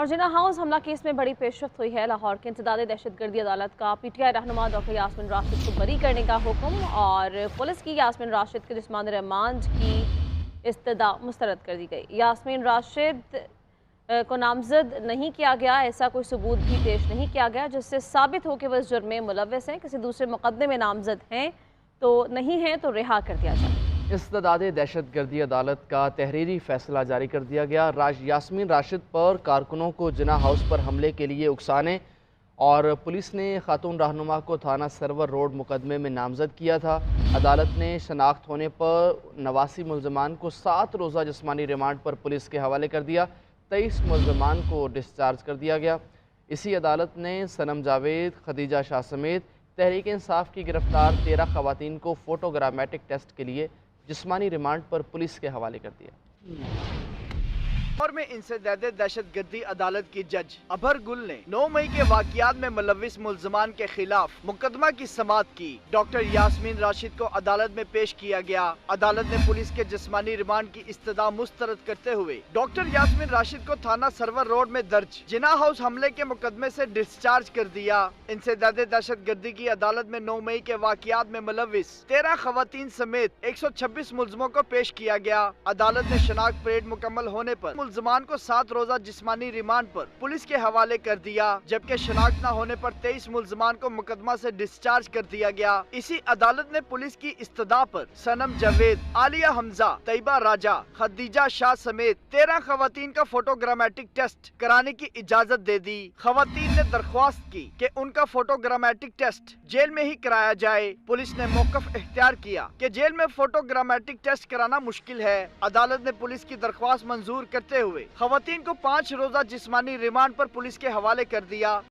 और जिना हाउस हमला केस में बड़ी पेशरफ्त हुई है। लाहौर के इंसदादी दहशतगर्दी अदालत का पीटीआई रहनुमा डॉक्टर यास्मीन राशिद को बरी करने का हुक्म और पुलिस की यास्मीन राशिद के जिस्मानी रिमांड की इस्तदा मुस्तरद कर दी गई। यास्मीन राशिद को नामजद नहीं किया गया, ऐसा कोई सबूत भी पेश नहीं किया गया जिससे साबित हो कि वह इस जुर्म में मुलव्वस हैं। किसी दूसरे मुकदमे में नामजद हैं तो नहीं हैं तो रिहा कर दिया जाए। इस्तदादी दहशतगर्दी अदालत का तहरीरी फैसला जारी कर दिया गया। यास्मीन राशिद पर कारकुनों को जिना हाउस पर हमले के लिए उकसाने और पुलिस ने खातून रहनुमा को थाना सरवर रोड मुकदमे में नामजद किया था। अदालत ने शनाख्त होने पर 89 मुल्ज़मान को 7 रोज़ा जिस्मानी रिमांड पर पुलिस के हवाले कर दिया। 23 मुल्ज़मान को डिस्चार्ज कर दिया गया। इसी अदालत ने सनम जावेद, खदीजा शाह समेत तहरीक इंसाफ की गिरफ्तार 13 खवातीन को फोटोग्रामेटिक टेस्ट के लिए जिस्मानी रिमांड पर पुलिस के हवाले कर दिया। और में इंसदादी दहशतगर्दी अदालत की जज अभर गुल ने 9 मई के वाक़ियात में मुलव्विस मुल्ज़मान के खिलाफ मुकदमा की समाअत की। डॉक्टर यास्मीन राशिद को अदालत में पेश किया गया। अदालत ने पुलिस के जिस्मानी रिमांड की इस्तदा मुस्तरद करते हुए डॉक्टर यास्मीन राशिद को थाना सरवर रोड में दर्ज जिना हाउस हमले के मुकदमे से डिस्चार्ज कर दिया। इंसदादी दहशतगर्दी की अदालत में 9 मई के वाक़ियात में मुलव्विस 13 खवातीन समेत 126 मुल्ज़मों को पेश किया गया। अदालत ने शनाख्त परेड मुकम्मल होने पर मुल्ज़मान को 7 रोज़ा जिस्मानी रिमांड पर पुलिस के हवाले कर दिया, जबकि शनाख्त न होने पर 23 मुल्ज़मान को मुकदमा से डिस्चार्ज कर दिया गया। इसी अदालत ने पुलिस की इस्तदा पर सनम जावेद, आलिया हमजा, तैयबा राजा, खदीजा शाह समेत 13 खवातीन का फोटोग्रामेटिक टेस्ट कराने की इजाजत दे दी। खवातीन ने दरख्वास्त की कि उनका फोटोग्रामेटिक टेस्ट जेल में ही कराया जाए। पुलिस ने मौक़िफ़ इख्तियार किया कि जेल में फोटोग्रामेटिक टेस्ट कराना मुश्किल है। अदालत ने पुलिस की दरख्वास्त मंजूर करते हुए खवातीन को 5 रोज़ा जिस्मानी रिमांड पर पुलिस के हवाले कर दिया।